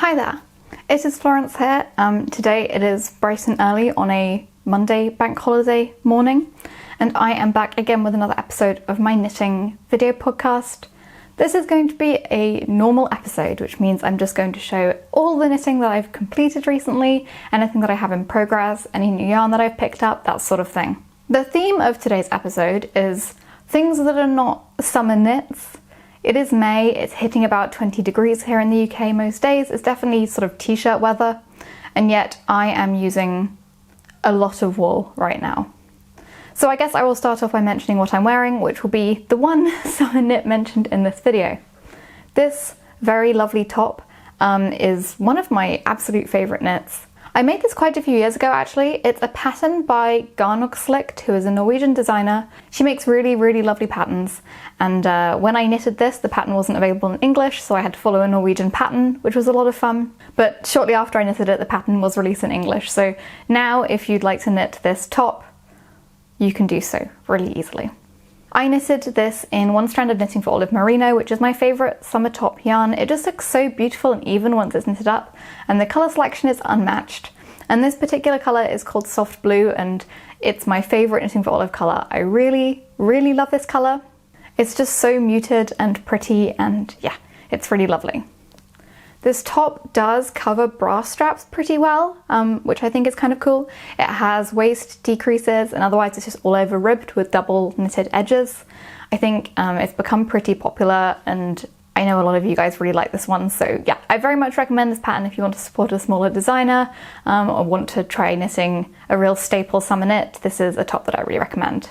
Hi there, it is Florence here. Today it is bright and early on a Monday bank holiday morning, and I am back again with another episode of my knitting video podcast. This is going to be a normal episode, which means I'm just going to show all the knitting that I've completed recently, anything that I have in progress, any new yarn that I've picked up, that sort of thing. The theme of today's episode is things that are not summer knits. It is May, it's hitting about 20 degrees here in the UK most days. It's definitely sort of t-shirt weather, and yet I am using a lot of wool right now. So I guess I will start off by mentioning what I'm wearing, which will be the one summer knit mentioned in this video. This very lovely top is one of my absolute favourite knits. I made this quite a few years ago actually. It's a pattern by Garnogslikt, who is a Norwegian designer. She makes really, really lovely patterns, and when I knitted this, the pattern wasn't available in English, so I had to follow a Norwegian pattern, which was a lot of fun. But shortly after I knitted it, the pattern was released in English, so now if you'd like to knit this top, you can do so really easily. I knitted this in one strand of knitting for olive merino, which is my favourite summer top yarn. It just looks so beautiful and even once it's knitted up, and the colour selection is unmatched. And this particular colour is called soft blue, and it's my favourite knitting for olive colour. I really, really love this colour. It's just so muted and pretty, and yeah, it's really lovely. This top does cover bra straps pretty well, which I think is kind of cool. It has waist decreases, and otherwise it's just all over ribbed with double knitted edges. I think it's become pretty popular, and I know a lot of you guys really like this one, so yeah, I very much recommend this pattern if you want to support a smaller designer or want to try knitting a real staple summer knit. This is a top that I really recommend.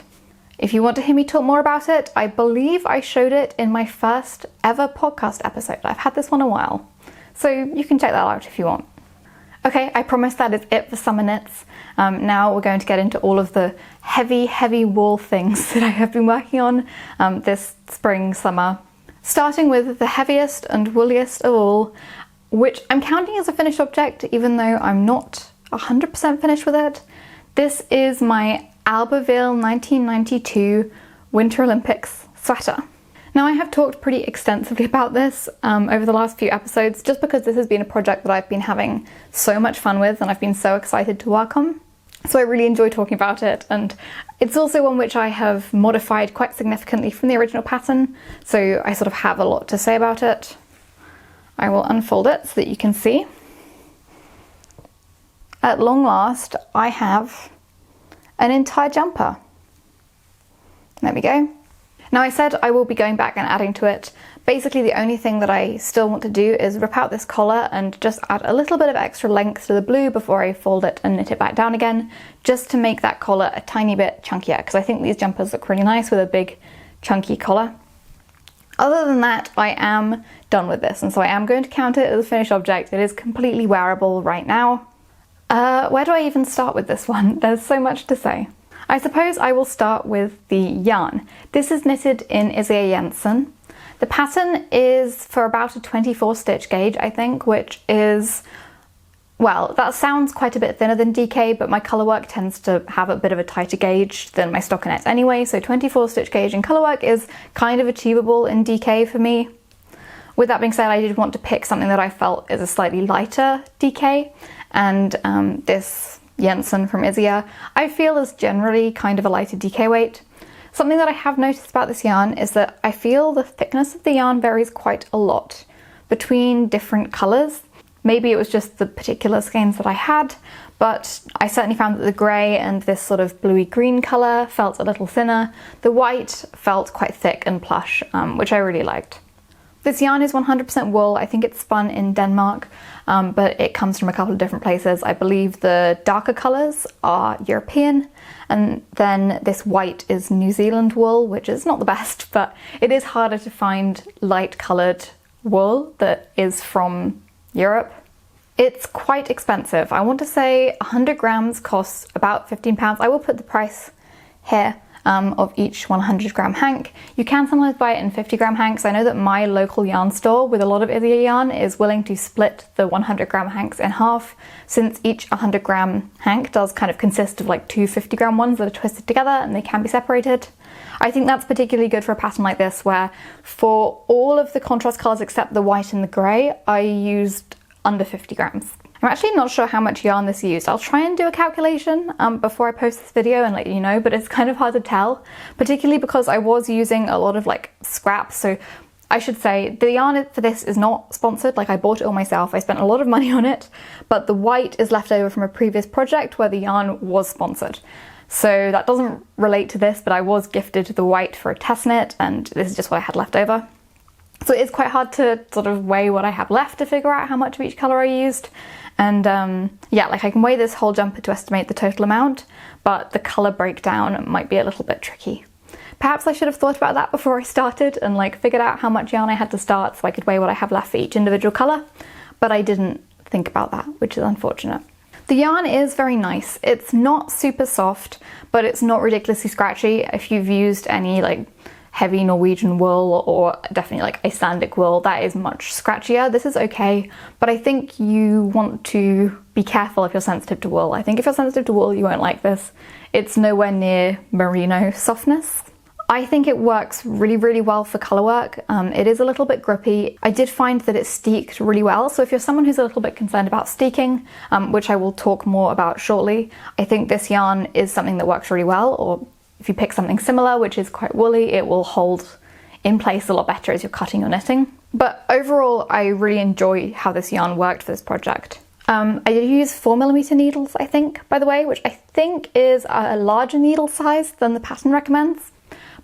If you want to hear me talk more about it, I believe I showed it in my first ever podcast episode. I've had this one a while, so you can check that out if you want. Okay, I promise that is it for summer knits. Now we're going to get into all of the heavy wool things that I have been working on this spring, summer. Starting with the heaviest and wooliest of all, which I'm counting as a finished object, even though I'm not 100% finished with it. This is my Alba 1992 Winter Olympics sweater. Now I have talked pretty extensively about this over the last few episodes, just because this has been a project that I've been having so much fun with and I've been so excited to work on. So I really enjoy talking about it, and it's also one which I have modified quite significantly from the original pattern, so I sort of have a lot to say about it. I will unfold it so that you can see. At long last, I have an entire jumper. There we go. Now I said I will be going back and adding to it. Basically the only thing that I still want to do is rip out this collar and just add a little bit of extra length to the blue before I fold it and knit it back down again, just to make that collar a tiny bit chunkier, because I think these jumpers look really nice with a big chunky collar. Other than that, I am done with this, and so I am going to count it as a finished object. It is completely wearable right now. Where do I even start with this one? There's so much to say. I suppose I will start with the yarn. This is knitted in isager. The pattern is for about a 24 stitch gauge, I think, which is, well, that sounds quite a bit thinner than DK, but my colour work tends to have a bit of a tighter gauge than my stockinette anyway, so 24 stitch gauge in colour work is kind of achievable in DK for me. With that being said, I did want to pick something that I felt is a slightly lighter DK, and this Jensen from Isager I feel is generally kind of a lighter DK weight. Something that I have noticed about this yarn is that I feel the thickness of the yarn varies quite a lot between different colours. Maybe it was just the particular skeins that I had, but I certainly found that the grey and this sort of bluey green colour felt a little thinner. The white felt quite thick and plush, which I really liked. This yarn is 100% wool. I think it's spun in Denmark, but it comes from a couple of different places. I believe the darker colours are European, and then this white is New Zealand wool, which is not the best, but it is harder to find light coloured wool that is from Europe. It's quite expensive. I want to say 100 grams costs about £15. I will put the price here. Of each 100 gram hank. You can sometimes buy it in 50 gram hanks. I know that my local yarn store with a lot of Isager yarn is willing to split the 100 gram hanks in half, since each 100 gram hank does kind of consist of like two 50 gram ones that are twisted together and they can be separated. I think that's particularly good for a pattern like this, where for all of the contrast colours except the white and the grey, I used under 50 grams. I'm actually not sure how much yarn this used. I'll try and do a calculation before I post this video and let you know, but it's kind of hard to tell, particularly because I was using a lot of like scraps. So I should say the yarn for this is not sponsored, like I bought it all myself. I spent a lot of money on it, but the white is left over from a previous project where the yarn was sponsored. So that doesn't relate to this, but I was gifted the white for a test knit and this is just what I had left over. So it's quite hard to sort of weigh what I have left to figure out how much of each colour I used. And yeah, like I can weigh this whole jumper to estimate the total amount, but the colour breakdown might be a little bit tricky. Perhaps I should have thought about that before I started and like figured out how much yarn I had to start so I could weigh what I have left for each individual colour, but I didn't think about that, which is unfortunate. The yarn is very nice. It's not super soft, but it's not ridiculously scratchy. If you've used any like heavy Norwegian wool or definitely like Icelandic wool, that is much scratchier. This is okay, but I think you want to be careful if you're sensitive to wool. I think if you're sensitive to wool, you won't like this. It's nowhere near merino softness. I think it works really, really well for colour work. It is a little bit grippy. I did find that it steeked really well. So if you're someone who's a little bit concerned about steeking, which I will talk more about shortly, I think this yarn is something that works really well. Or if you pick something similar, which is quite woolly, it will hold in place a lot better as you're cutting or knitting. But overall, I really enjoy how this yarn worked for this project. I did use 4mm needles, I think, by the way, which I think is a larger needle size than the pattern recommends.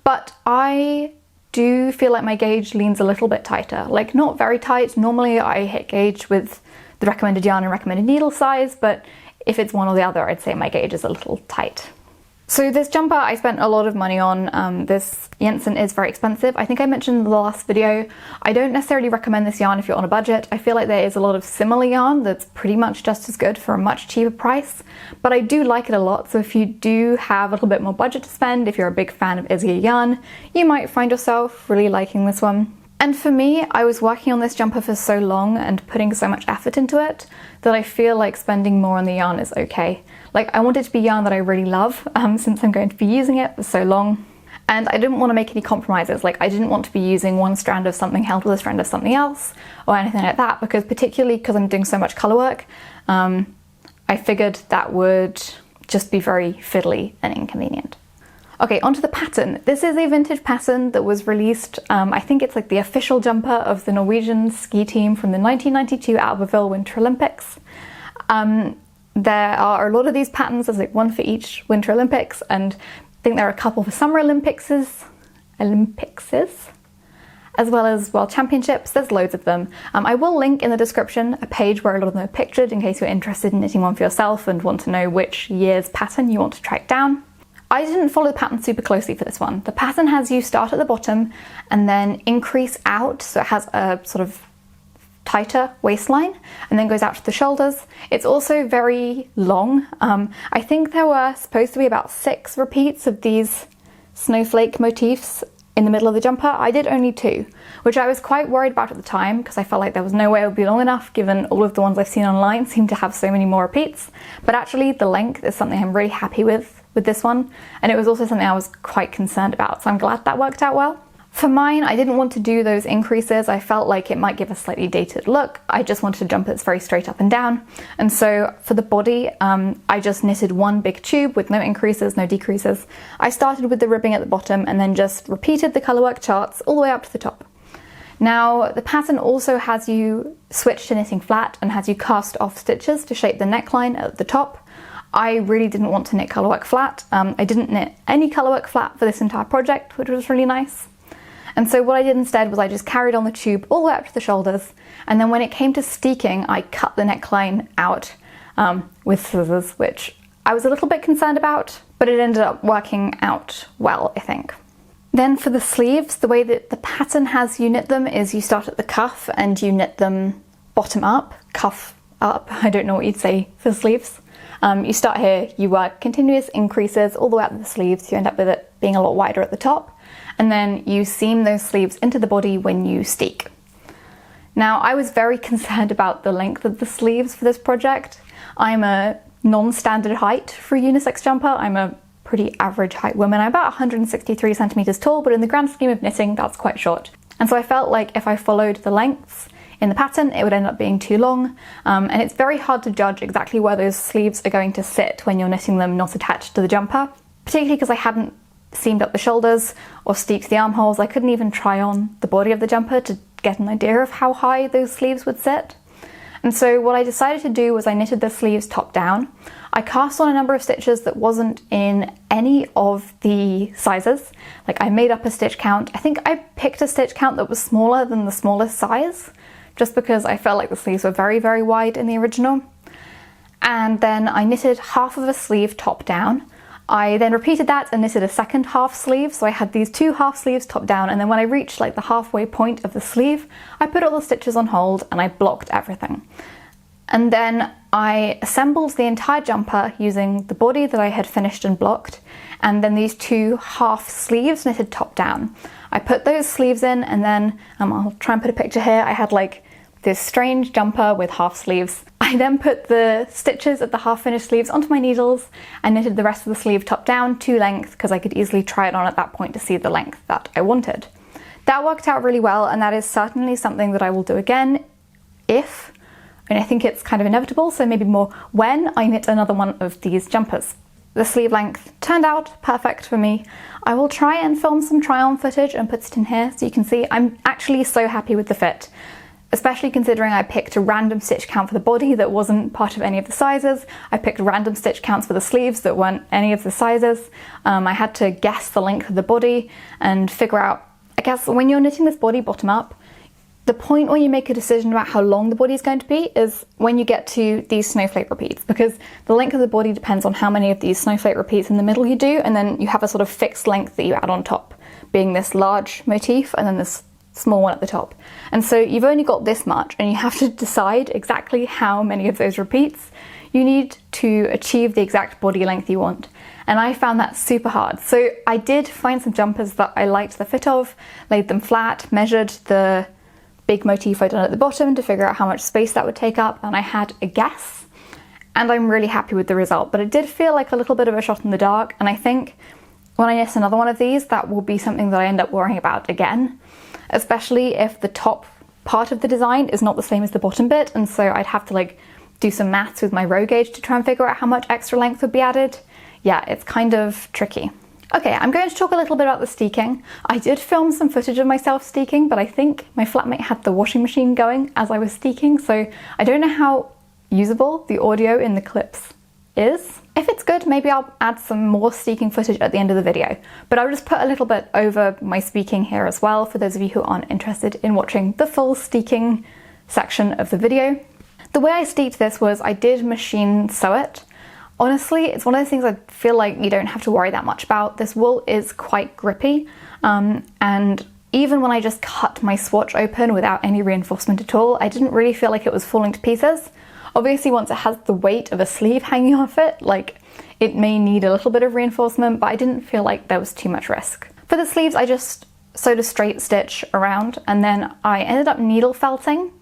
But I do feel like my gauge leans a little bit tighter, like not very tight. Normally I hit gauge with the recommended yarn and recommended needle size, but if it's one or the other, I'd say my gauge is a little tight. So this jumper I spent a lot of money on. This Jensen is very expensive. I think I mentioned in the last video, I don't necessarily recommend this yarn if you're on a budget. I feel like there is a lot of similar yarn that's pretty much just as good for a much cheaper price, but I do like it a lot. So if you do have a little bit more budget to spend, if you're a big fan of isager yarn, you might find yourself really liking this one. And for me, I was working on this jumper for so long and putting so much effort into it that I feel like spending more on the yarn is okay. Like I want it to be yarn that I really love since I'm going to be using it for so long. And I didn't want to make any compromises. Like I didn't want to be using one strand of something held with a strand of something else or anything like that, because particularly because I'm doing so much colour work, I figured that would just be very fiddly and inconvenient. Okay, onto the pattern. This is a vintage pattern that was released, I think it's like the official jumper of the Norwegian ski team from the 1992 Alba Winter Olympics. There are a lot of these patterns, there's like one for each Winter Olympics, and I think there are a couple for Summer Olympicses, as well as World Championships. There's loads of them. I will link in the description a page where a lot of them are pictured in case you're interested in knitting one for yourself and want to know which year's pattern you want to track down. I didn't follow the pattern super closely for this one. The pattern has you start at the bottom and then increase out, so it has a sort of tighter waistline and then goes out to the shoulders. It's also very long. I think there were supposed to be about 6 repeats of these snowflake motifs in the middle of the jumper. I did only 2, which I was quite worried about at the time because I felt like there was no way it would be long enough given all of the ones I've seen online seem to have so many more repeats. But actually the length is something I'm really happy with this one, and it was also something I was quite concerned about, so I'm glad that worked out well. For mine, I didn't want to do those increases. I felt like it might give a slightly dated look. I just wanted a jumper that's very straight up and down. And so for the body, I just knitted one big tube with no increases, no decreases. I started with the ribbing at the bottom and then just repeated the colourwork charts all the way up to the top. Now, the pattern also has you switch to knitting flat and has you cast off stitches to shape the neckline at the top. I really didn't want to knit colourwork flat. I didn't knit any colourwork flat for this entire project, which was really nice. And so what I did instead was I just carried on the tube all the way up to the shoulders, and then when it came to steeking, I cut the neckline out with scissors, which I was a little bit concerned about, but it ended up working out well, I think. Then for the sleeves, the way that the pattern has you knit them is you start at the cuff and you knit them bottom up, cuff up, I don't know what you'd say for sleeves. You start here, you work continuous increases all the way up the sleeves, you end up with it being a lot wider at the top, and then you seam those sleeves into the body when you steek. Now, I was very concerned about the length of the sleeves for this project. I'm a non-standard height for a unisex jumper. I'm a pretty average height woman. I'm about 163 centimeters tall, but in the grand scheme of knitting, that's quite short. And so I felt like if I followed the lengths, in the pattern, it would end up being too long. And it's very hard to judge exactly where those sleeves are going to sit when you're knitting them not attached to the jumper, particularly because I hadn't seamed up the shoulders or steeked the armholes. I couldn't even try on the body of the jumper to get an idea of how high those sleeves would sit. And so what I decided to do was I knitted the sleeves top down. I cast on a number of stitches that wasn't in any of the sizes. Like, I made up a stitch count. I think I picked a stitch count that was smaller than the smallest size, just because I felt like the sleeves were very, very wide in the original. And then I knitted half of a sleeve top down. I then repeated that and knitted a second half sleeve, so I had these two half sleeves top down, and then when I reached like the halfway point of the sleeve, I put all the stitches on hold and I blocked everything. And then I assembled the entire jumper using the body that I had finished and blocked, and then these two half sleeves knitted top down. I put those sleeves in, and then I'll try and put a picture here. I had like this strange jumper with half sleeves. I then put the stitches of the half finished sleeves onto my needles and knitted the rest of the sleeve top down to length, because I could easily try it on at that point to see the length that I wanted. That worked out really well, and that is certainly something that I will do again if, and I think it's kind of inevitable, so maybe more when I knit another one of these jumpers. The sleeve length turned out perfect for me. I will try and film some try-on footage and put it in here so you can see. I'm actually so happy with the fit, especially considering I picked a random stitch count for the body that wasn't part of any of the sizes. I picked random stitch counts for the sleeves that weren't any of the sizes. I had to guess the length of the body and figure out, I guess when you're knitting this body bottom up, the point where you make a decision about how long the body is going to be is when you get to these snowflake repeats, because the length of the body depends on how many of these snowflake repeats in the middle you do, and then you have a sort of fixed length that you add on top, being this large motif and then this small one at the top. And so you've only got this much, and you have to decide exactly how many of those repeats you need to achieve the exact body length you want. And I found that super hard. So I did find some jumpers that I liked the fit of, laid them flat, measured the big motif I'd done at the bottom to figure out how much space that would take up, and I had a guess, and I'm really happy with the result. But it did feel like a little bit of a shot in the dark, and I think when I knit another one of these, that will be something that I end up worrying about again, especially if the top part of the design is not the same as the bottom bit, and so I'd have to like do some maths with my row gauge to try and figure out how much extra length would be added. Yeah, it's kind of tricky. Okay, I'm going to talk a little bit about the steeking. I did film some footage of myself steeking, but I think my flatmate had the washing machine going as I was steeking, so I don't know how usable the audio in the clips is. If it's good, maybe I'll add some more steeking footage at the end of the video, but I'll just put a little bit over my speaking here as well for those of you who aren't interested in watching the full steeking section of the video. The way I steeked this was I did machine sew it. Honestly, it's one of those things I feel like you don't have to worry that much about. This wool is quite grippy, and even when I just cut my swatch open without any reinforcement at all, I didn't really feel like it was falling to pieces. Obviously, once it has the weight of a sleeve hanging off it, like, it may need a little bit of reinforcement, but I didn't feel like there was too much risk. For the sleeves, I just sewed a straight stitch around, and then I ended up needle felting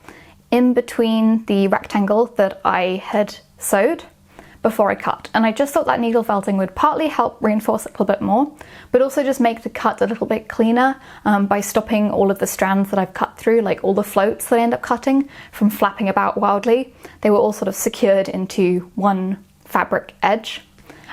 in between the rectangle that I had sewed before I cut. And I just thought that needle felting would partly help reinforce it a little bit more, but also just make the cut a little bit cleaner by stopping all of the strands that I've cut through, like all the floats that I end up cutting, from flapping about wildly. They were all sort of secured into one fabric edge.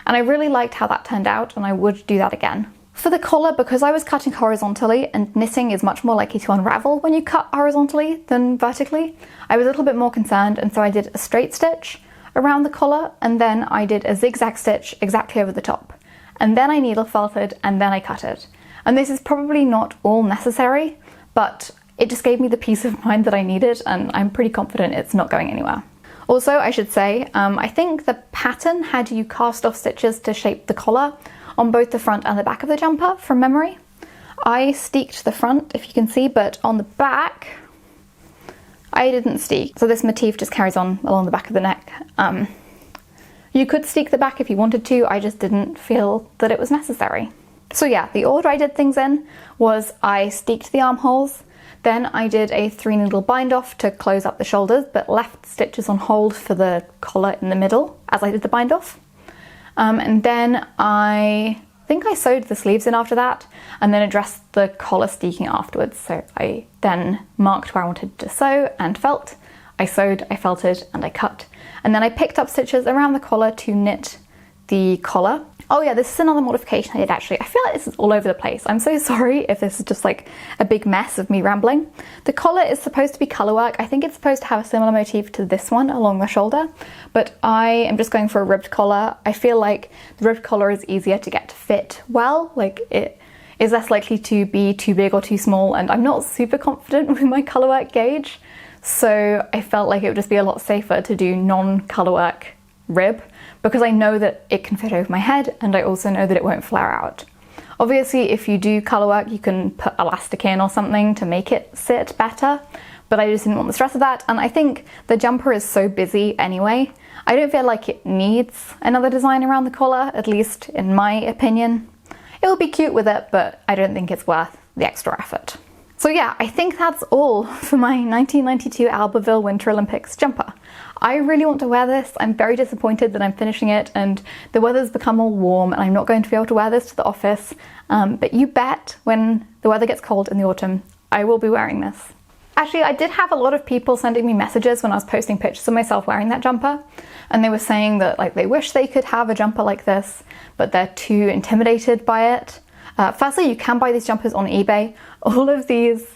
And I really liked how that turned out, and I would do that again. For the collar, because I was cutting horizontally, and knitting is much more likely to unravel when you cut horizontally than vertically, I was a little bit more concerned, and so I did a straight stitch around the collar, and then I did a zigzag stitch exactly over the top. And then I needle felted, and then I cut it. And this is probably not all necessary, but it just gave me the peace of mind that I needed, and I'm pretty confident it's not going anywhere. Also, I should say, I think the pattern had you cast off stitches to shape the collar on both the front and the back of the jumper from memory. I steeked the front, if you can see, but on the back, I didn't steek, so this motif just carries on along the back of the neck. You could steek the back if you wanted to, I just didn't feel that it was necessary. So yeah, the order I did things in was I steeked the armholes, then I did a 3-needle bind off to close up the shoulders, but left stitches on hold for the collar in the middle as I did the bind off. And then I think I sewed the sleeves in after that and then addressed the collar steeking afterwards. So I then marked where I wanted to sew and felt. I sewed, I felted, and I cut. And then I picked up stitches around the collar to knit the collar. Oh yeah, this is another modification I did actually. I feel like this is all over the place. I'm so sorry if this is just like a big mess of me rambling. The collar is supposed to be colourwork. I think it's supposed to have a similar motif to this one along the shoulder, but I am just going for a ribbed collar. I feel like the ribbed collar is easier to get to fit well, like it is less likely to be too big or too small, and I'm not super confident with my colourwork gauge, so I felt like it would just be a lot safer to do non-colourwork rib, because I know that it can fit over my head and I also know that it won't flare out. Obviously, if you do colourwork, you can put elastic in or something to make it sit better, but I just didn't want the stress of that, and I think the jumper is so busy anyway. I don't feel like it needs another design around the collar, at least in my opinion. It will be cute with it, but I don't think it's worth the extra effort. So yeah, I think that's all for my 1992 Albaville Winter Olympics jumper. I really want to wear this. I'm very disappointed that I'm finishing it and the weather's become all warm and I'm not going to be able to wear this to the office. But you bet when the weather gets cold in the autumn, I will be wearing this. Actually, I did have a lot of people sending me messages when I was posting pictures of myself wearing that jumper, and they were saying that like they wish they could have a jumper like this, but they're too intimidated by it. Firstly, you can buy these jumpers on eBay. All of these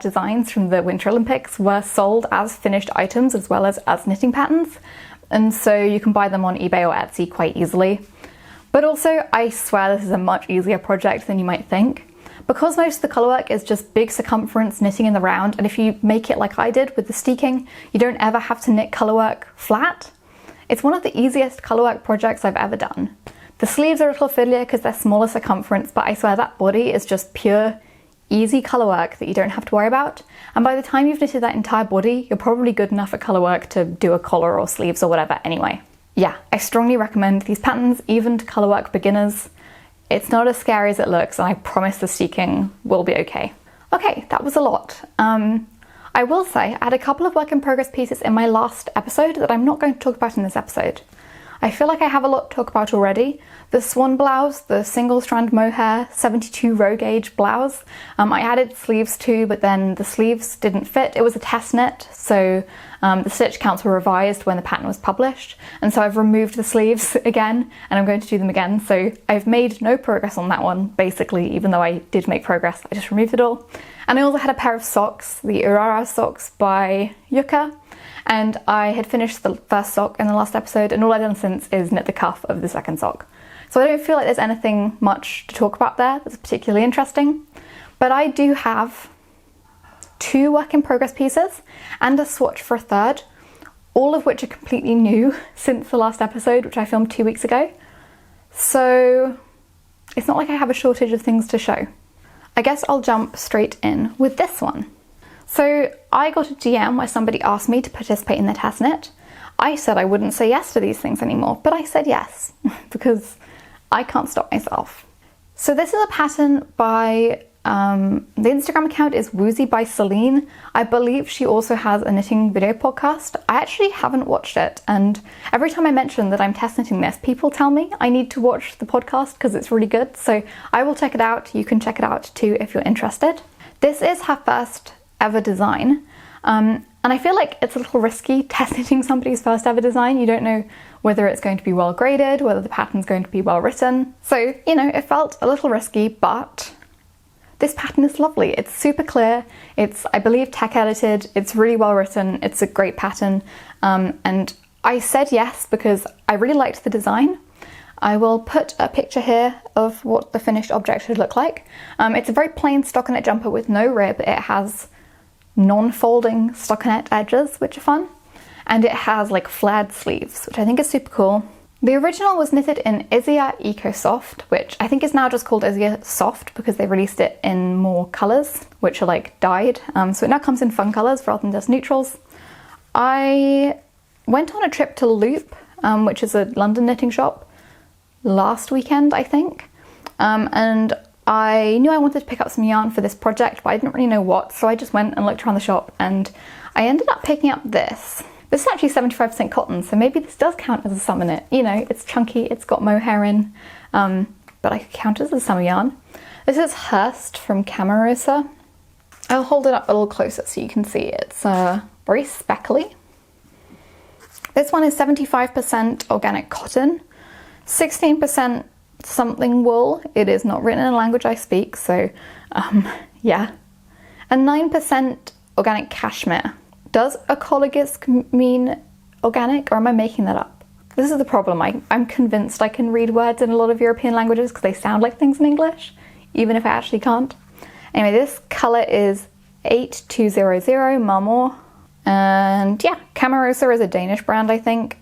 designs from the Winter Olympics were sold as finished items as well as knitting patterns, and so you can buy them on eBay or Etsy quite easily. But also, I swear this is a much easier project than you might think. Because most of the colourwork is just big circumference knitting in the round, and if you make it like I did with the Steeking, you don't ever have to knit colourwork flat. It's one of the easiest colourwork projects I've ever done. The sleeves are a little fiddlier because they're smaller circumference, but I swear that body is just pure, easy colourwork that you don't have to worry about. And by the time you've knitted that entire body, you're probably good enough at colourwork to do a collar or sleeves or whatever anyway. Yeah, I strongly recommend these patterns, even to colourwork beginners. It's not as scary as it looks, and I promise the Steeking will be okay. Okay, that was a lot. I will say I had a couple of work in progress pieces in my last episode that I'm not going to talk about in this episode. I feel like I have a lot to talk about already. The swan blouse, the single strand mohair 72 row gauge blouse. I added sleeves too, but then the sleeves didn't fit. It was a test knit, so the stitch counts were revised when the pattern was published. And so I've removed the sleeves again, and I'm going to do them again. So I've made no progress on that one, basically, even though I did make progress, I just removed it all. And I also had a pair of socks, the Urara socks by Yuka. And I had finished the first sock in the last episode, and all I've done since is knit the cuff of the second sock. So I don't feel like there's anything much to talk about there that's particularly interesting. But I do have 2 work in progress pieces and a swatch for a third, all of which are completely new since the last episode, which I filmed 2 weeks ago. So it's not like I have a shortage of things to show. I guess I'll jump straight in with this one. So I got a DM where somebody asked me to participate in their test knit. I said I wouldn't say yes to these things anymore, but I said yes because I can't stop myself. So this is a pattern by, the Instagram account is Woozy by Celine. I believe she also has a knitting video podcast. I actually haven't watched it, and every time I mention that I'm test knitting this, people tell me I need to watch the podcast because it's really good. So I will check it out. You can check it out too if you're interested. This is her first ever design, and I feel like it's a little risky test knitting somebody's first ever design. You don't know whether it's going to be well graded, whether the pattern's going to be well written. So, you know, it felt a little risky, but this pattern is lovely. It's super clear. It's, I believe, tech edited. It's really well written. It's a great pattern. And I said yes because I really liked the design. I will put a picture here of what the finished object should look like. It's a very plain stockinette jumper with no rib. It has non-folding stockinette edges, which are fun. And it has like flared sleeves, which I think is super cool. The original was knitted in Isager Eco Soft, which I think is now just called Isager Soft because they released it in more colours, which are like dyed. So it now comes in fun colours rather than just neutrals. I went on a trip to Loop, which is a London knitting shop, last weekend, I think. And I knew I wanted to pick up some yarn for this project, but I didn't really know what, so I just went and looked around the shop and I ended up picking up this. This is actually 75% cotton, so maybe this does count as a summer knit. You know, it's chunky, it's got mohair in. but I could count it as a summer yarn. This is Hurst from Camarose. I'll hold it up a little closer so you can see it's very speckly. This one is 75% organic cotton, 16% something wool. It is not written in a language I speak, so yeah. And 9% organic cashmere. Does ecologisk mean organic, or am I making that up? This is the problem. I'm convinced I can read words in a lot of European languages because they sound like things in English, even if I actually can't. Anyway, this colour is 8200 marmor. And yeah, Camarose is a Danish brand, I think.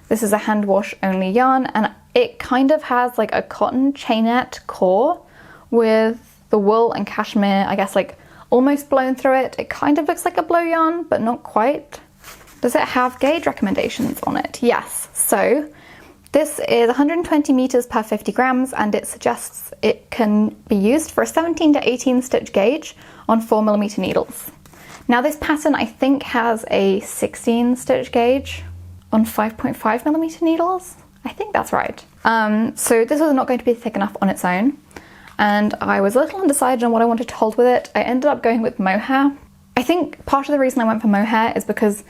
This is a hand wash only yarn, and it kind of has like a cotton chainette core with the wool and cashmere, I guess, like almost blown through it. It kind of looks like a blow yarn, but not quite. Does it have gauge recommendations on it? Yes. So this is 120 meters per 50 grams, and it suggests it can be used for a 17 to 18 stitch gauge on 4mm needles. Now this pattern I think has a 16 stitch gauge on 5.5mm needles. I think that's right. So this was not going to be thick enough on its own, and I was a little undecided on what I wanted to hold with it. I ended up going with mohair. I think part of the reason I went for mohair is because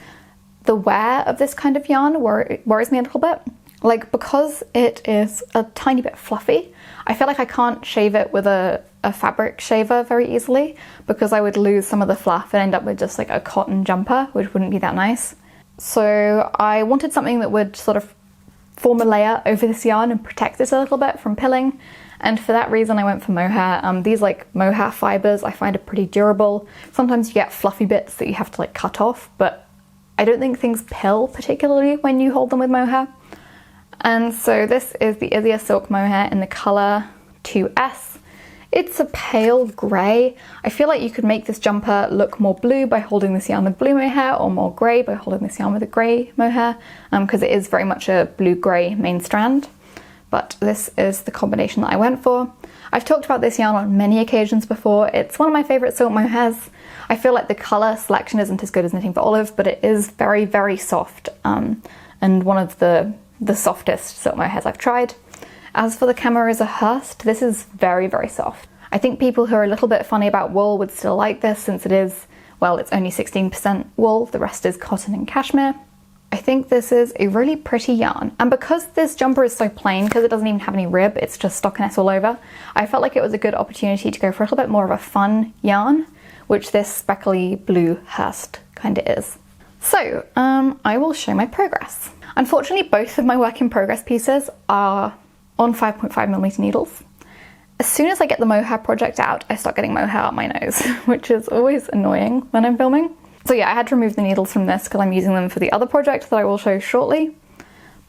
the wear of this kind of yarn worries me a little bit. Like, because it is a tiny bit fluffy, I feel like I can't shave it with a fabric shaver very easily, because I would lose some of the fluff and end up with just like a cotton jumper, which wouldn't be that nice. So I wanted something that would sort of form a layer over this yarn and protect it a little bit from pilling. And for that reason I went for mohair. These like mohair fibers I find are pretty durable. Sometimes you get fluffy bits that you have to like cut off, but I don't think things pill particularly when you hold them with mohair. And so this is the Isager silk mohair in the colour 2S. It's a pale grey. I feel like you could make this jumper look more blue by holding this yarn with blue mohair, or more grey by holding this yarn with a grey mohair, because it is very much a blue-grey main strand. But this is the combination that I went for. I've talked about this yarn on many occasions before. It's one of my favourite silk mohairs. I feel like the colour selection isn't as good as Knitting for Olive, but it is very, very soft, and one of the softest silk mohairs I've tried. As for the Camarose Hurst, this is very, very soft. I think people who are a little bit funny about wool would still like this, since it is, well, it's only 16% wool, the rest is cotton and cashmere. I think this is a really pretty yarn, and because this jumper is so plain, because it doesn't even have any rib, it's just stockinette all over, I felt like it was a good opportunity to go for a little bit more of a fun yarn, which this speckly blue Hurst kind of is. So, I will show my progress. Unfortunately, both of my work in progress pieces are on 5.5mm needles. As soon as I get the mohair project out, I start getting mohair up my nose, which is always annoying when I'm filming. So yeah, I had to remove the needles from this because I'm using them for the other project that I will show shortly.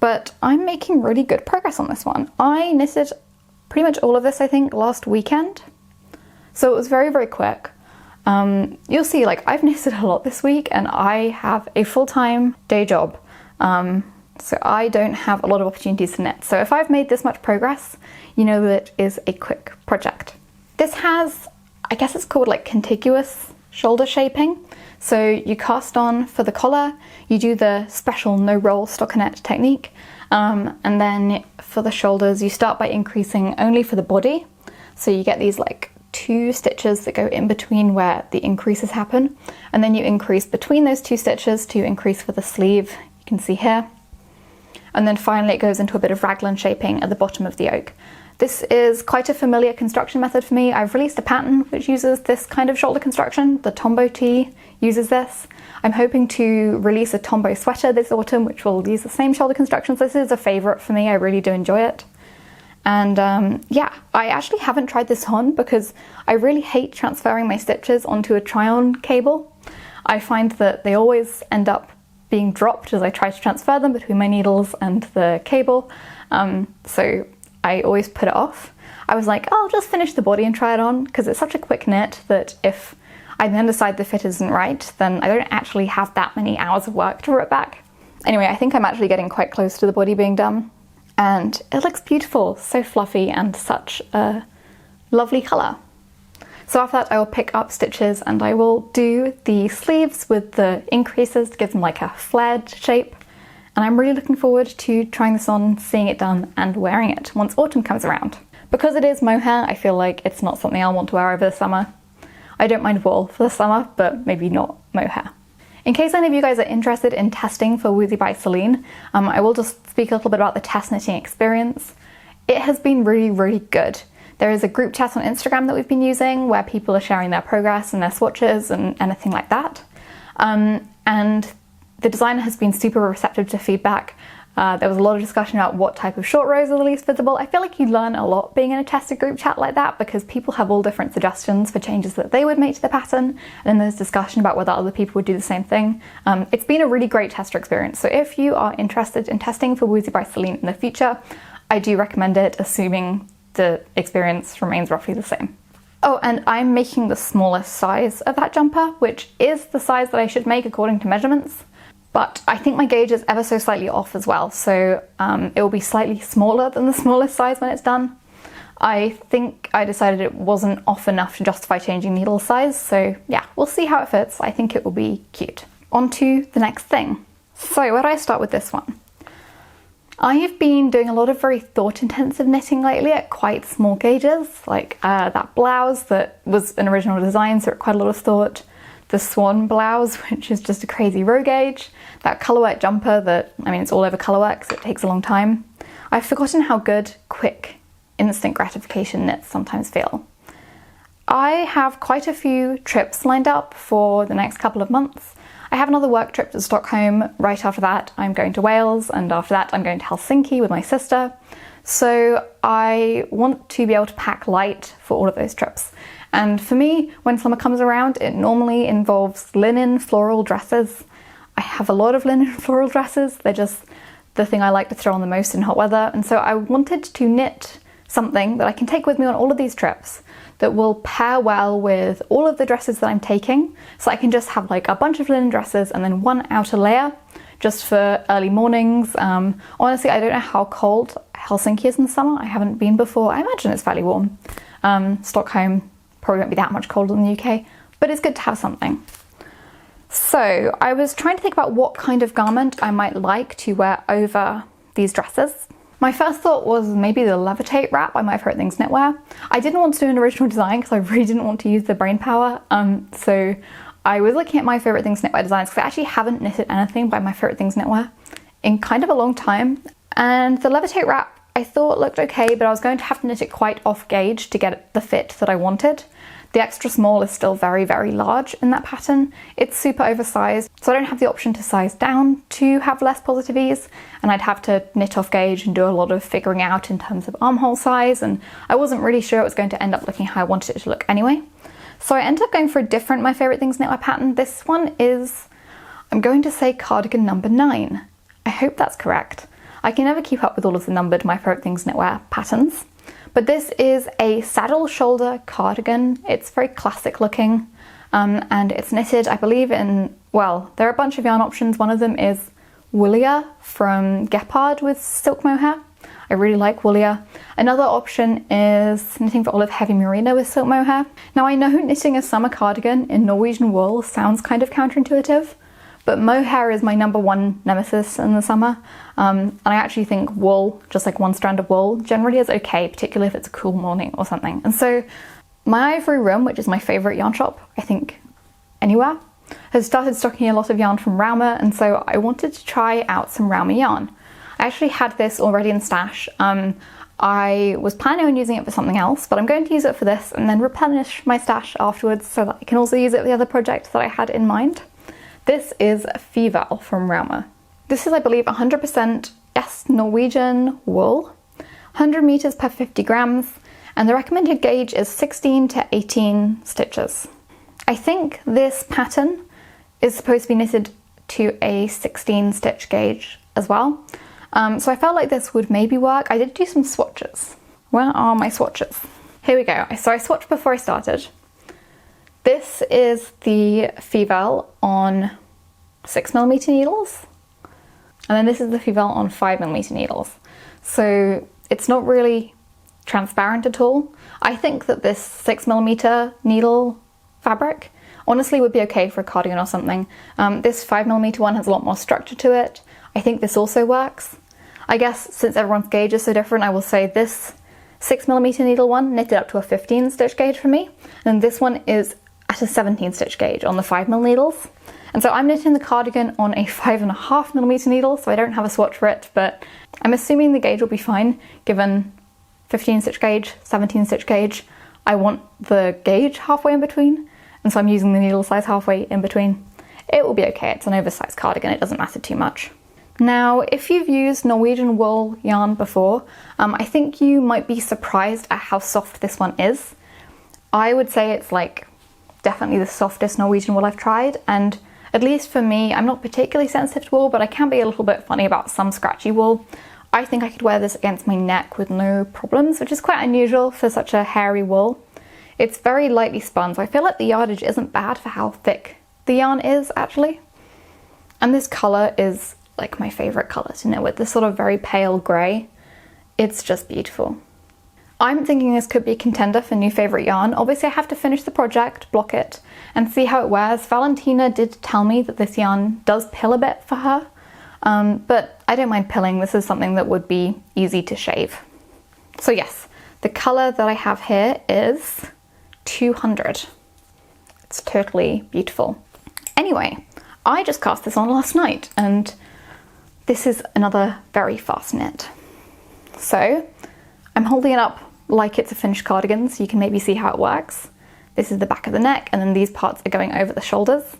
But I'm making really good progress on this one. I knitted pretty much all of this, I think, last weekend. So it was very, very quick. You'll see, like, I've knitted a lot this week, and I have a full-time day job. So I don't have a lot of opportunities to knit. So if I've made this much progress, you know that it is a quick project. This has, I guess it's called like contiguous shoulder shaping. So you cast on for the collar, you do the special no roll stockinette technique, and then for the shoulders you start by increasing only for the body. So you get these like 2 stitches that go in between where the increases happen, and then you increase between those 2 stitches to increase for the sleeve, you can see here. And then finally it goes into a bit of raglan shaping at the bottom of the yoke. This is quite a familiar construction method for me. I've released a pattern which uses this kind of shoulder construction. The Tombow tee uses this. I'm hoping to release a Tombow sweater this autumn which will use the same shoulder construction. So this is a favourite for me, I really do enjoy it. And yeah, I actually haven't tried this on because I really hate transferring my stitches onto a try-on cable. I find that they always end up being dropped as I try to transfer them between my needles and the cable, so I always put it off. I was like, oh, I'll just finish the body and try it on, because it's such a quick knit that if I then decide the fit isn't right, then I don't actually have that many hours of work to rip back. Anyway, I think I'm actually getting quite close to the body being done, and it looks beautiful, so fluffy and such a lovely colour. So after that I will pick up stitches and I will do the sleeves with the increases to give them like a flared shape. And I'm really looking forward to trying this on, seeing it done and wearing it once autumn comes around. Because it is mohair, I feel like it's not something I'll want to wear over the summer. I don't mind wool for the summer, but maybe not mohair. In case any of you guys are interested in testing for Woozy by Celine, I will just speak a little bit about the test knitting experience. It has been really, really good. There is a group chat on Instagram that we've been using where people are sharing their progress and their swatches and anything like that. And the designer has been super receptive to feedback. There was a lot of discussion about what type of short rows are the least visible. I feel like you learn a lot being in a tested group chat like that because people have all different suggestions for changes that they would make to the pattern, and then there's discussion about whether other people would do the same thing. It's been a really great tester experience, so if you are interested in testing for Woozy by Celine in the future, I do recommend it, assuming the experience remains roughly the same. Oh, and I'm making the smallest size of that jumper, which is the size that I should make according to measurements. But I think my gauge is ever so slightly off as well, so it will be slightly smaller than the smallest size when it's done. I think I decided it wasn't off enough to justify changing needle size, so yeah, we'll see how it fits. I think it will be cute. On to the next thing. So where do I start with this one? I have been doing a lot of very thought-intensive knitting lately at quite small gauges, like that blouse that was an original design, so it required a lot of thought. The swan blouse, which is just a crazy row gauge. That colourwork jumper that, I mean, it's all over colourwork, so it takes a long time. I've forgotten how good, quick, instant gratification knits sometimes feel. I have quite a few trips lined up for the next couple of months. I have another work trip to Stockholm. Right after that, I'm going to Wales, and after that, I'm going to Helsinki with my sister. So I want to be able to pack light for all of those trips. And for me, when summer comes around, it normally involves linen floral dresses. I have a lot of linen floral dresses. They're just the thing I like to throw on the most in hot weather. And so I wanted to knit something that I can take with me on all of these trips that will pair well with all of the dresses that I'm taking. So I can just have like a bunch of linen dresses and then one outer layer just for early mornings. Honestly, I don't know how cold Helsinki is in the summer. I haven't been before. I imagine it's fairly warm. Stockholm probably won't be that much colder than the UK, but it's good to have something. So I was trying to think about what kind of garment I might like to wear over these dresses. My first thought was maybe the levitate wrap by My Favorite Things Knitwear. I didn't want to do an original design because I really didn't want to use the brain power. So I was looking at My Favorite Things Knitwear designs because I actually haven't knitted anything by My Favorite Things Knitwear in kind of a long time. And the levitate wrap I thought looked okay, but I was going to have to knit it quite off gauge to get the fit that I wanted. The extra small is still very, very large in that pattern. It's super oversized, so I don't have the option to size down to have less positive ease, and I'd have to knit off gauge and do a lot of figuring out in terms of armhole size, and I wasn't really sure it was going to end up looking how I wanted it to look anyway. So I ended up going for a different My Favorite Things Knitwear pattern. This one is, I'm going to say cardigan number 9. I hope that's correct. I can never keep up with all of the numbered My Favorite Things Knitwear patterns. But this is a saddle shoulder cardigan. It's very classic looking, and it's knitted, I believe, in, well, there are a bunch of yarn options. One of them is Woolia from Gepard with silk mohair. I really like Woolia. Another option is knitting for olive heavy merino with silk mohair. Now I know knitting a summer cardigan in Norwegian wool sounds kind of counterintuitive, but mohair is my number one nemesis in the summer. And I actually think wool, just like one strand of wool, generally is okay, particularly if it's a cool morning or something. And so my Ivory Room, which is my favourite yarn shop, I think anywhere, has started stocking a lot of yarn from Rauma, and so I wanted to try out some Rauma yarn. I actually had this already in stash. I was planning on using it for something else, but I'm going to use it for this and then replenish my stash afterwards so that I can also use it for the other project that I had in mind. This is Fivel from Rauma. This is, I believe, 100% Norwegian wool, 100 meters per 50 grams, and the recommended gauge is 16 to 18 stitches. I think this pattern is supposed to be knitted to a 16 stitch gauge as well. So I felt like this would maybe work. I did do some swatches. Where are my swatches? Here we go. So I swatched before I started. This is the Fivel on 6mm needles, and then this is the Fivel on 5mm needles. So it's not really transparent at all. I think that this 6mm needle fabric honestly would be okay for a cardigan or something. This 5mm one has a lot more structure to it. I think this also works. I guess since everyone's gauge is so different, I will say this 6mm needle one knitted up to a 15 stitch gauge for me, and this one is at a 17 stitch gauge on the 5mm needles. And so I'm knitting the cardigan on a 5.5mm needle, so I don't have a swatch for it, but I'm assuming the gauge will be fine given 15 stitch gauge, 17 stitch gauge. I want the gauge halfway in between, and so I'm using the needle size halfway in between. It will be okay, it's an oversized cardigan, it doesn't matter too much. Now, if you've used Norwegian wool yarn before, I think you might be surprised at how soft this one is. I would say it's like definitely the softest Norwegian wool I've tried, and at least for me, I'm not particularly sensitive to wool, but I can be a little bit funny about some scratchy wool. I think I could wear this against my neck with no problems, which is quite unusual for such a hairy wool. It's very lightly spun, so I feel like the yardage isn't bad for how thick the yarn is, actually. And this colour is like my favourite colour to knit with, this sort of very pale grey. It's just beautiful. I'm thinking this could be a contender for new favourite yarn. Obviously I have to finish the project, block it, and see how it wears. Valentina did tell me that this yarn does pill a bit for her, but I don't mind pilling. This is something that would be easy to shave. So yes, the colour that I have here is 200. It's totally beautiful. Anyway, I just cast this on last night, and this is another very fast knit. So I'm holding it up like it's a finished cardigan, so you can maybe see how it works. This is the back of the neck, and then these parts are going over the shoulders.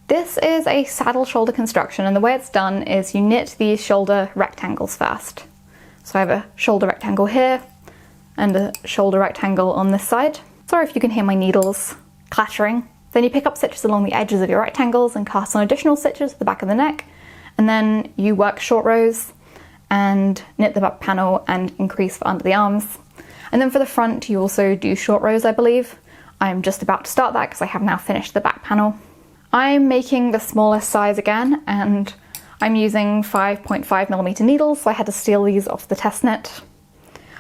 This is a saddle shoulder construction, and the way it's done is you knit these shoulder rectangles first. So I have a shoulder rectangle here and a shoulder rectangle on this side. Sorry if you can hear my needles clattering. Then you pick up stitches along the edges of your rectangles and cast on additional stitches at the back of the neck, and then you work short rows and knit the back panel and increase for under the arms. And then for the front you also do short rows, I believe. I'm just about to start that because I have now finished the back panel. I'm making the smallest size again, and I'm using 5.5mm needles, so I had to steal these off the test knit.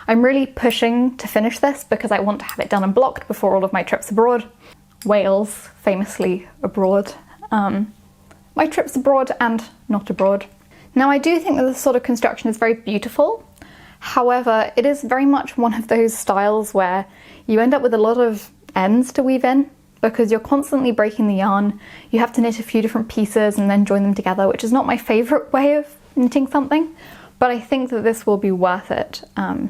I'm really pushing to finish this because I want to have it done and blocked before all of my trips abroad. Wales, famously abroad. My trips abroad and not abroad. Now I do think that this sort of construction is very beautiful. However, it is very much one of those styles where you end up with a lot of ends to weave in because you're constantly breaking the yarn. You have to knit a few different pieces and then join them together, which is not my favourite way of knitting something, but I think that this will be worth it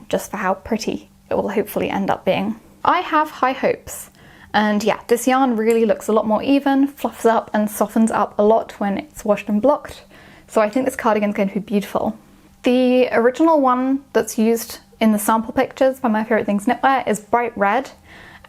just for how pretty it will hopefully end up being. I have high hopes. And yeah, this yarn really looks a lot more even, fluffs up and softens up a lot when it's washed and blocked. So I think this cardigan is going to be beautiful. The original one that's used in the sample pictures by My Favourite Things Knitwear is bright red,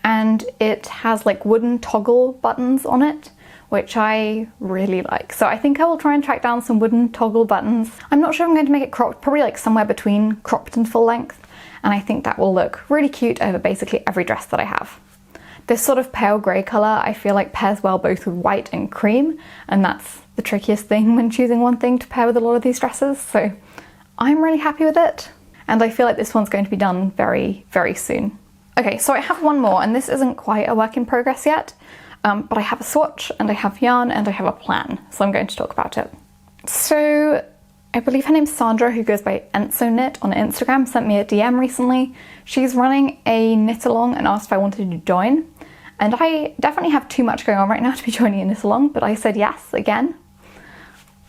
and it has like wooden toggle buttons on it, which I really like. So I think I will try and track down some wooden toggle buttons. I'm not sure I'm going to make it cropped, probably like somewhere between cropped and full length, and I think that will look really cute over basically every dress that I have. This sort of pale grey colour I feel like pairs well both with white and cream, and that's the trickiest thing when choosing one thing to pair with a lot of these dresses, so I'm really happy with it. And I feel like this one's going to be done very, very soon. Okay, so I have one more, and this isn't quite a work in progress yet, but I have a swatch, and I have yarn, and I have a plan, so I'm going to talk about it. So I believe her name's Sandra, who goes by Enso Knit on Instagram, sent me a DM recently. She's running a knit along and asked if I wanted to join. And I definitely have too much going on right now to be joining a knit along, but I said yes again.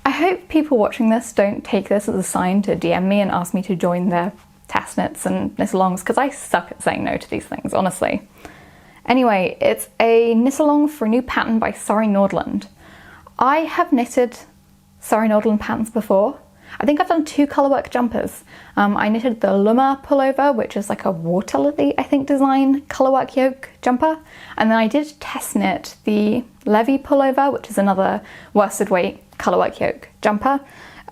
I hope people watching this don't take this as a sign to DM me and ask me to join their test knits and knit alongs, because I suck at saying no to these things, honestly. Anyway, it's a knit along for a new pattern by Surrey Nordland. I have knitted Surrey Nordland patterns before. I think I've done 2 colourwork jumpers. I knitted the Luma pullover, which is like a water lily, I think, design colourwork yoke jumper. And then I did test knit the Levy pullover, which is another worsted weight colourwork yoke jumper.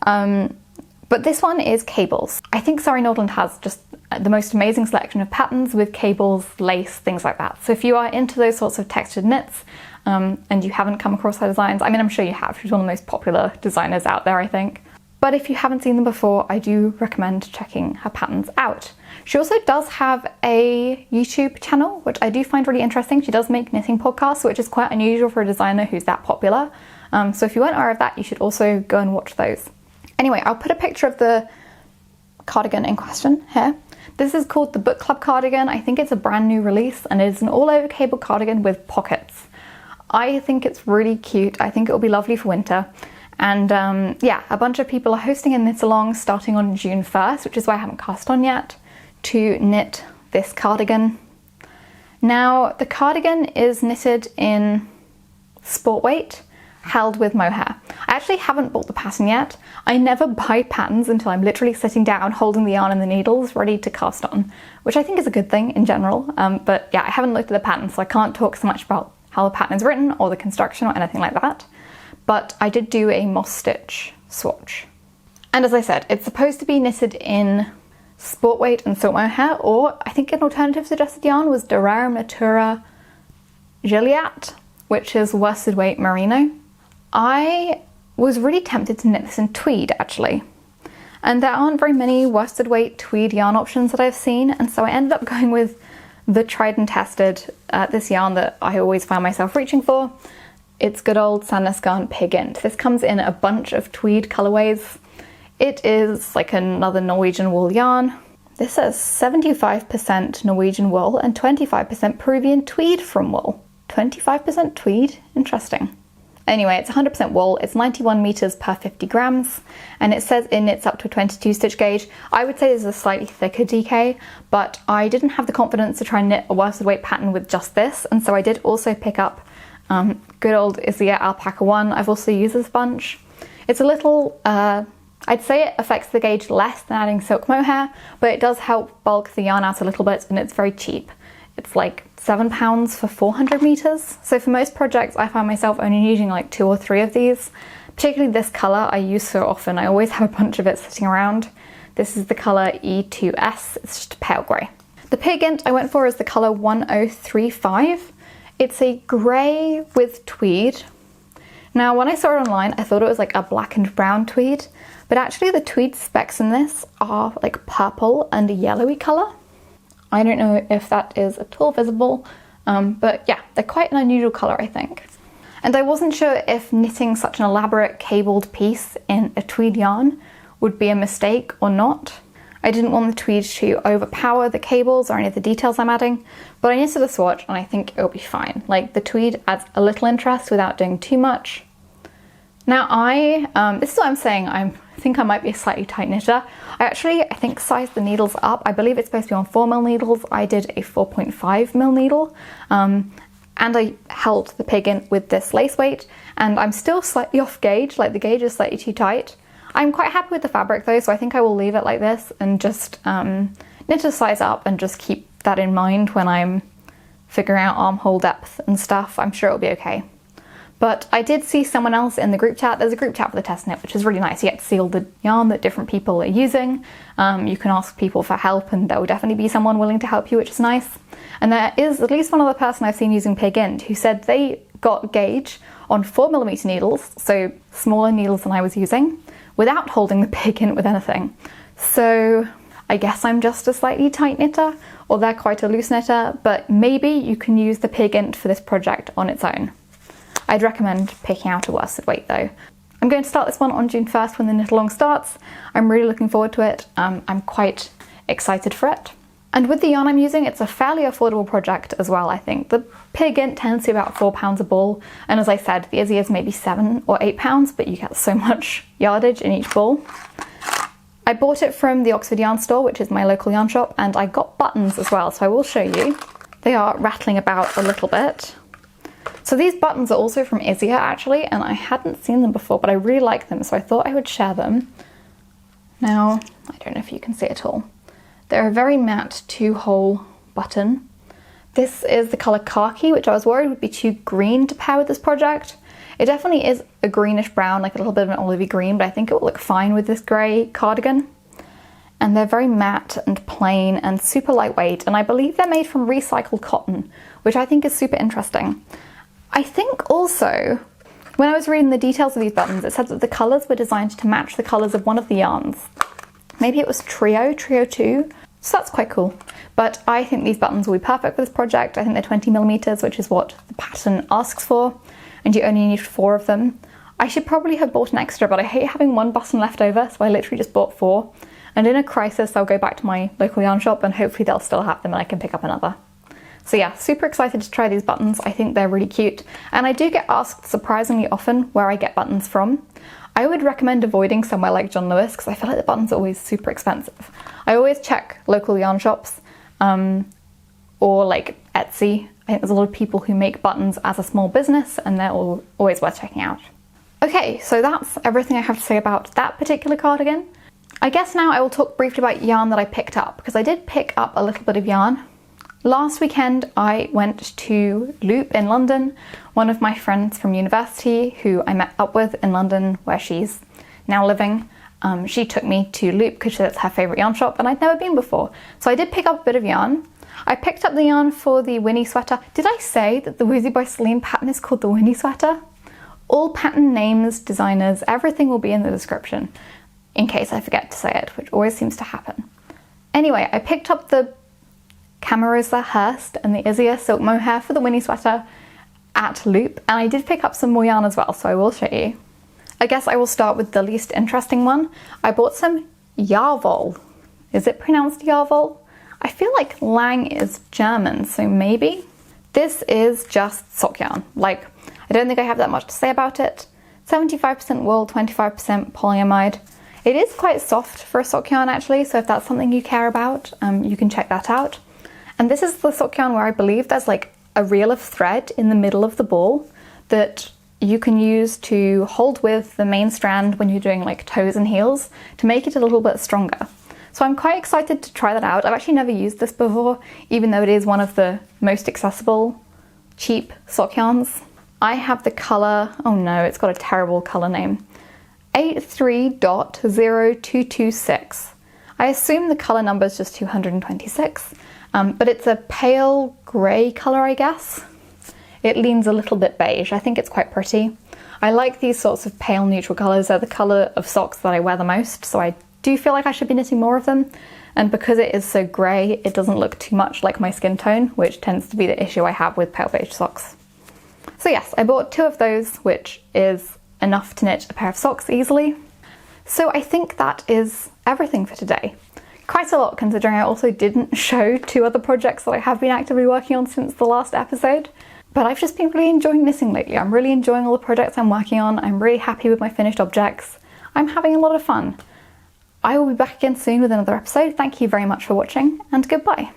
But this one is cables. I think Surrey Nordland has just the most amazing selection of patterns with cables, lace, things like that. So if you are into those sorts of textured knits and you haven't come across her designs, I mean, I'm sure you have. She's one of the most popular designers out there, I think. But if you haven't seen them before, I do recommend checking her patterns out. She also does have a YouTube channel, which I do find really interesting. She does make knitting podcasts, which is quite unusual for a designer who's that popular. So if you weren't aware of that, you should also go and watch those. Anyway, I'll put a picture of the cardigan in question here. This is called the Book Club cardigan. I think it's a brand new release and it's an all-over cable cardigan with pockets. I think it's really cute. I think it'll be lovely for winter. And yeah, a bunch of people are hosting a knit along starting on June 1st, which is why I haven't cast on yet, to knit this cardigan. Now, the cardigan is knitted in sport weight, held with mohair. I actually haven't bought the pattern yet. I never buy patterns until I'm literally sitting down, holding the yarn and the needles, ready to cast on, which I think is a good thing in general. But yeah, I haven't looked at the pattern, so I can't talk so much about how the pattern is written or the construction or anything like that. But I did do a moss stitch swatch. And as I said, it's supposed to be knitted in sport weight and silk mohair, or I think an alternative suggested yarn was Durare Natura Gilliatt, which is worsted weight merino. I was really tempted to knit this in tweed actually, and there aren't very many worsted weight tweed yarn options that I've seen, and so I ended up going with the tried and tested, this yarn that I always find myself reaching for. It's good old Sandnes garn Gynt. This comes in a bunch of tweed colorways. It is like another Norwegian wool yarn. This says 75% Norwegian wool and 25% Peruvian tweed from wool. 25% tweed? Interesting. Anyway, it's 100% wool, it's 91 meters per 50 grams, and it says it knits up to a 22 stitch gauge. I would say this is a slightly thicker DK, but I didn't have the confidence to try and knit a worsted weight pattern with just this, and so I did also pick up good old Isager Alpaca 1. I've also used this bunch. It's a little, I'd say it affects the gauge less than adding silk mohair, but it does help bulk the yarn out a little bit, and it's very cheap. It's like £7 for 400 meters. So for most projects, I find myself only using like 2 or 3 of these. Particularly this color I use so often. I always have a bunch of it sitting around. This is the color E2S. It's just pale grey. The Gynt I went for is the color 1035. It's a grey with tweed. Now, when I saw it online, I thought it was like a black and brown tweed, but actually the tweed specs in this are like purple and a yellowy color. I don't know if that is at all visible, but yeah, they're quite an unusual color, I think. And I wasn't sure if knitting such an elaborate cabled piece in a tweed yarn would be a mistake or not. I didn't want the tweed to overpower the cables or any of the details I'm adding, but I knitted a swatch and I think it'll be fine. Like, the tweed adds a little interest without doing too much. Now this is what I'm saying, I think I might be a slightly tight knitter. I think sized the needles up. I believe it's supposed to be on 4mm needles. I did a 4.5mm needle, and I held the Gynt with this lace weight, and I'm still slightly off gauge, like the gauge is slightly too tight. I'm quite happy with the fabric though, so I think I will leave it like this and just knit a size up and just keep that in mind when I'm figuring out armhole depth and stuff. I'm sure it'll be okay. But I did see someone else in the group chat. There's a group chat for the test knit, which is really nice. You get to see all the yarn that different people are using. You can ask people for help, and there will definitely be someone willing to help you, which is nice. And there is at least one other person I've seen using Gynt who said they got gauge on 4mm needles, so smaller needles than I was using, without holding the Gynt with anything. So I guess I'm just a slightly tight knitter, or they're quite a loose knitter, but maybe you can use the Gynt for this project on its own. I'd recommend picking out a worsted weight though. I'm going to start this one on June 1st when the knit along starts. I'm really looking forward to it. I'm quite excited for it. And with the yarn I'm using, it's a fairly affordable project as well, I think. The Gynt tends to be about £4 a ball, and as I said, the Izzy is maybe £7 or £8, but you get so much yardage in each ball. I bought it from the Oxford Yarn Store, which is my local yarn shop, and I got buttons as well, so I will show you. They are rattling about a little bit. So these buttons are also from Isager actually, and I hadn't seen them before, but I really like them, so I thought I would share them. Now, I don't know if you can see it all. They're a very matte 2-hole button. This is the colour khaki, which I was worried would be too green to pair with this project. It definitely is a greenish brown, like a little bit of an olivey green, but I think it will look fine with this grey cardigan. And they're very matte and plain and super lightweight, and I believe they're made from recycled cotton, which I think is super interesting. I think also, when I was reading the details of these buttons, it said that the colours were designed to match the colours of one of the yarns. Maybe it was Trio 2, so that's quite cool. But I think these buttons will be perfect for this project. I think they're 20mm, which is what the pattern asks for, and you only need 4 of them. I should probably have bought an extra, but I hate having one button left over, so I literally just bought 4. and in a crisis I'll go back to my local yarn shop and hopefully they'll still have them and I can pick up another. So yeah, super excited to try these buttons. I think they're really cute, and I do get asked surprisingly often where I get buttons from. I would recommend avoiding somewhere like John Lewis because I feel like the buttons are always super expensive. I always check local yarn shops or like Etsy. I think there's a lot of people who make buttons as a small business and they're always worth checking out. Okay, so that's everything I have to say about that particular cardigan. I guess now I will talk briefly about yarn that I picked up, because I did pick up a little bit of yarn. Last weekend I went to Loop in London. One of my friends from university who I met up with in London, where she's now living, she took me to Loop because that's her favourite yarn shop and I'd never been before. So I did pick up a bit of yarn. I picked up the yarn for the Winnie sweater. Did I say that the Woozy by Celine pattern is called the Winnie sweater? All pattern names, designers, everything will be in the description, in case I forget to say it, which always seems to happen. Anyway, I picked up the camarose Hurst and the isager silk mohair for the Winnie sweater at Loop, and I did pick up some more yarn as well, so I will show you. I guess I will start with the least interesting one. I bought some yarvol. Is it pronounced yarvol? I feel like lang is German, so maybe. This is just sock yarn. Like, I don't think I have that much to say about it. 75% wool, 25% polyamide. It is quite soft for a sock yarn actually, so if that's something you care about, you can check that out. And this is the sock yarn where I believe there's like a reel of thread in the middle of the ball that you can use to hold with the main strand when you're doing like toes and heels to make it a little bit stronger. So I'm quite excited to try that out. I've actually never used this before, even though it is one of the most accessible, cheap sock yarns. I have the colour, oh no, it's got a terrible colour name, 83.0226. I assume the colour number is just 226, but it's a pale grey colour, I guess. It leans a little bit beige. I think it's quite pretty. I like these sorts of pale neutral colours. They're the colour of socks that I wear the most, so I do feel like I should be knitting more of them. And because it is so grey, it doesn't look too much like my skin tone, which tends to be the issue I have with pale beige socks. So yes, I bought 2 of those, which is enough to knit a pair of socks easily. So I think that is everything for today. Quite a lot, considering I also didn't show 2 other projects that I have been actively working on since the last episode. But I've just been really enjoying knitting lately. I'm really enjoying all the projects I'm working on. I'm really happy with my finished objects. I'm having a lot of fun. I will be back again soon with another episode. Thank you very much for watching, and goodbye.